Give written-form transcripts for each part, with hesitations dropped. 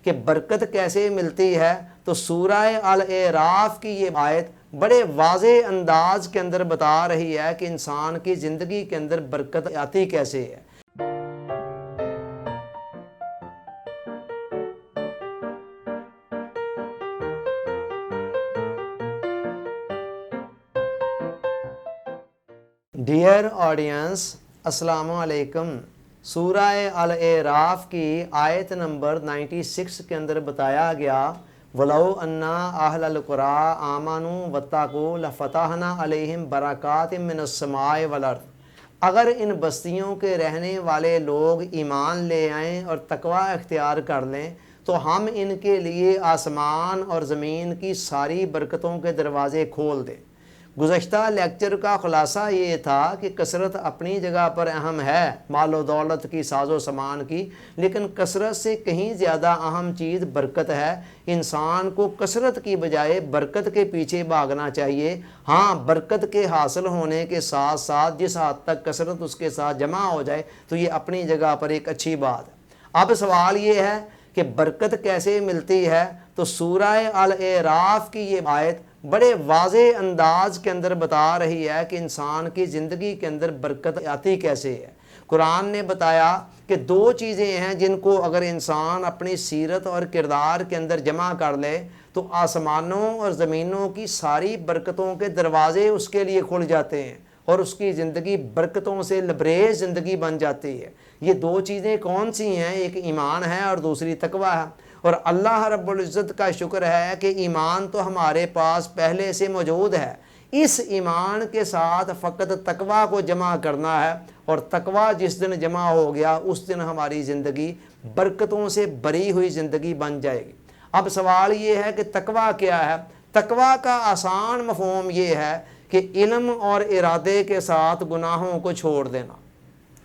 کہ برکت کیسے ملتی ہے، تو سورہ الاعراف کی یہ آیت بڑے واضح انداز کے اندر بتا رہی ہے کہ انسان کی زندگی کے اندر برکت آتی کیسے ہے۔ ڈیئر آڈینس، السلام علیکم۔ سورہ الاعراف کی آیت نمبر 96 کے اندر بتایا گیا وَلَوْ أَنَّا أَهْلَ الْقُرَىٰ آمَنُوا وَاتَّقُوا لَفَتَحْنَا عَلَيْهِمْ بَرَكَاتٍ مِّنَ السَّمَاءِ وَالْأَرْضِ، اگر ان بستیوں کے رہنے والے لوگ ایمان لے آئیں اور تقوی اختیار کر لیں تو ہم ان کے لیے آسمان اور زمین کی ساری برکتوں کے دروازے کھول دیں۔ گزشتہ لیکچر کا خلاصہ یہ تھا کہ کثرت اپنی جگہ پر اہم ہے، مال و دولت کی، ساز و سامان کی، لیکن کثرت سے کہیں زیادہ اہم چیز برکت ہے۔ انسان کو کثرت کی بجائے برکت کے پیچھے بھاگنا چاہیے۔ ہاں، برکت کے حاصل ہونے کے ساتھ ساتھ جس حد تک کثرت اس کے ساتھ جمع ہو جائے تو یہ اپنی جگہ پر ایک اچھی بات ہے۔ اب سوال یہ ہے کہ برکت کیسے ملتی ہے، تو سورہ الاعراف کی یہ آیت بڑے واضح انداز کے اندر بتا رہی ہے کہ انسان کی زندگی کے اندر برکت آتی کیسے ہے۔ قرآن نے بتایا کہ دو چیزیں ہیں جن کو اگر انسان اپنی سیرت اور کردار کے اندر جمع کر لے تو آسمانوں اور زمینوں کی ساری برکتوں کے دروازے اس کے لیے کھل جاتے ہیں اور اس کی زندگی برکتوں سے لبریز زندگی بن جاتی ہے۔ یہ دو چیزیں کون سی ہیں؟ ایک ایمان ہے اور دوسری تقوی ہے۔ اور اللہ رب العزت کا شکر ہے کہ ایمان تو ہمارے پاس پہلے سے موجود ہے، اس ایمان کے ساتھ فقط تقوی کو جمع کرنا ہے، اور تقوی جس دن جمع ہو گیا اس دن ہماری زندگی برکتوں سے بری ہوئی زندگی بن جائے گی۔ اب سوال یہ ہے کہ تقوی کیا ہے؟ تقوی کا آسان مفہوم یہ ہے کہ علم اور ارادے کے ساتھ گناہوں کو چھوڑ دینا۔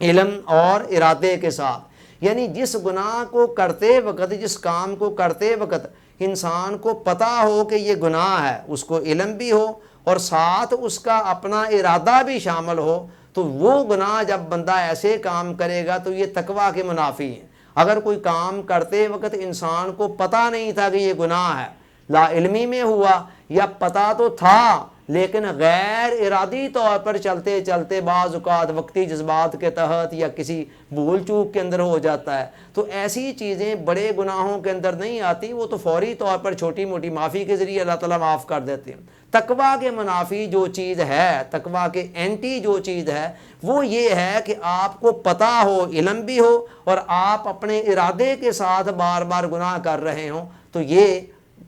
علم اور ارادے کے ساتھ، یعنی جس گناہ کو کرتے وقت، جس کام کو کرتے وقت انسان کو پتہ ہو کہ یہ گناہ ہے، اس کو علم بھی ہو اور ساتھ اس کا اپنا ارادہ بھی شامل ہو، تو وہ گناہ جب بندہ ایسے کام کرے گا تو یہ تقوی کے منافی ہیں۔ اگر کوئی کام کرتے وقت انسان کو پتہ نہیں تھا کہ یہ گناہ ہے، لا علمی میں ہوا، یا پتہ تو تھا لیکن غیر ارادی طور پر چلتے چلتے بعض اوقات وقتی جذبات کے تحت یا کسی بھول چوک کے اندر ہو جاتا ہے، تو ایسی چیزیں بڑے گناہوں کے اندر نہیں آتی، وہ تو فوری طور پر چھوٹی موٹی معافی کے ذریعے اللہ تعالیٰ معاف کر دیتے ہیں۔ تقوی کے منافی جو چیز ہے، تقوی کے اینٹی جو چیز ہے، وہ یہ ہے کہ آپ کو پتہ ہو، علم بھی ہو، اور آپ اپنے ارادے کے ساتھ بار بار گناہ کر رہے ہوں، تو یہ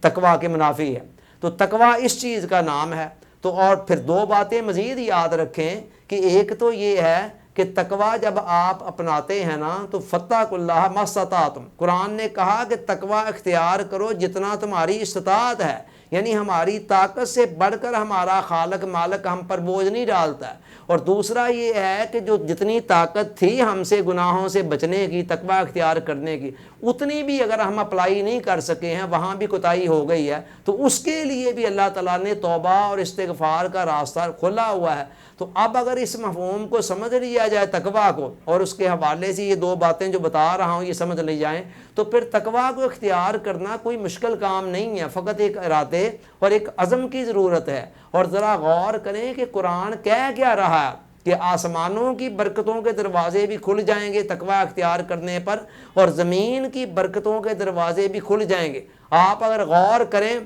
تقوی کے منافی ہے۔ تو تقوی اس چیز کا نام ہے۔ تو اور پھر دو باتیں مزید یاد رکھیں کہ ایک تو یہ ہے کہ تقوی جب آپ اپناتے ہیں نا تو فاتقوا اللہ ما استطعتم، قرآن نے کہا کہ تقوی اختیار کرو جتنا تمہاری استطاعت ہے، یعنی ہماری طاقت سے بڑھ کر ہمارا خالق مالک ہم پر بوجھ نہیں ڈالتا ہے۔ اور دوسرا یہ ہے کہ جو جتنی طاقت تھی ہم سے گناہوں سے بچنے کی، تقوی اختیار کرنے کی، اتنی بھی اگر ہم اپلائی نہیں کر سکے ہیں، وہاں بھی کوتاہی ہو گئی ہے، تو اس کے لیے بھی اللہ تعالیٰ نے توبہ اور استغفار کا راستہ کھولا ہوا ہے۔ تو اب اگر اس مفہوم کو سمجھ لیا جائے تقوی کو، اور اس کے حوالے سے یہ دو باتیں جو بتا رہا ہوں یہ سمجھ لی جائیں، تو پھر تقوی کو اختیار کرنا کوئی مشکل کام نہیں ہے، فقط ایک ارادے اور ایک عزم کی ضرورت ہے۔ اور ذرا غور کریں کہ قرآن کہہ کیا رہا ہے کہ آسمانوں کی برکتوں کے دروازے بھی کھل جائیں گے تقوی اختیار کرنے پر، اور زمین کی برکتوں کے دروازے بھی کھل جائیں گے۔ آپ اگر غور کریں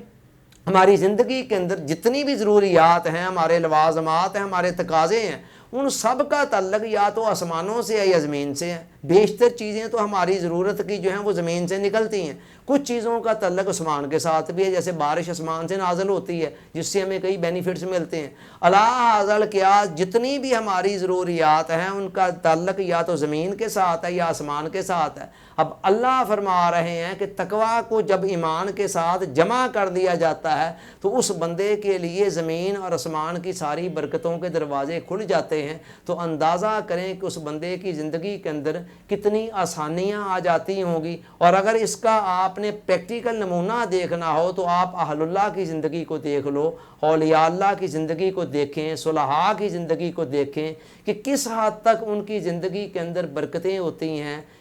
ہماری زندگی کے اندر جتنی بھی ضروریات ہیں، ہمارے لوازمات ہیں، ہمارے تقاضے ہیں، ان سب کا تعلق یا تو آسمانوں سے ہے یا زمین سے ہے۔ بیشتر چیزیں تو ہماری ضرورت کی جو ہیں وہ زمین سے نکلتی ہیں، کچھ چیزوں کا تعلق آسمان کے ساتھ بھی ہے، جیسے بارش آسمان سے نازل ہوتی ہے جس سے ہمیں کئی بینیفٹس ملتے ہیں۔ علاوہ کیا جتنی بھی ہماری ضروریات ہیں ان کا تعلق یا تو زمین کے ساتھ ہے یا آسمان کے ساتھ ہے۔ اب اللہ فرما رہے ہیں کہ تقوی کو جب ایمان کے ساتھ جمع کر دیا جاتا ہے تو اس بندے کے لیے زمین اور آسمان کی ساری برکتوں کے دروازے کھل جاتے ہیں۔ تو اندازہ کریں کہ اس بندے کی زندگی کے اندر کتنی آسانیاں آ جاتی ہوں گی۔ اور اگر اس کا آپ نے پریکٹیکل نمونہ دیکھنا ہو تو آپ اہل اللہ کی زندگی کو دیکھ لو، اولیاء اللہ کی زندگی کو دیکھیں، صلحاء کی زندگی کو دیکھیں کہ کس حد تک ان کی زندگی کے اندر برکتیں ہوتی ہیں،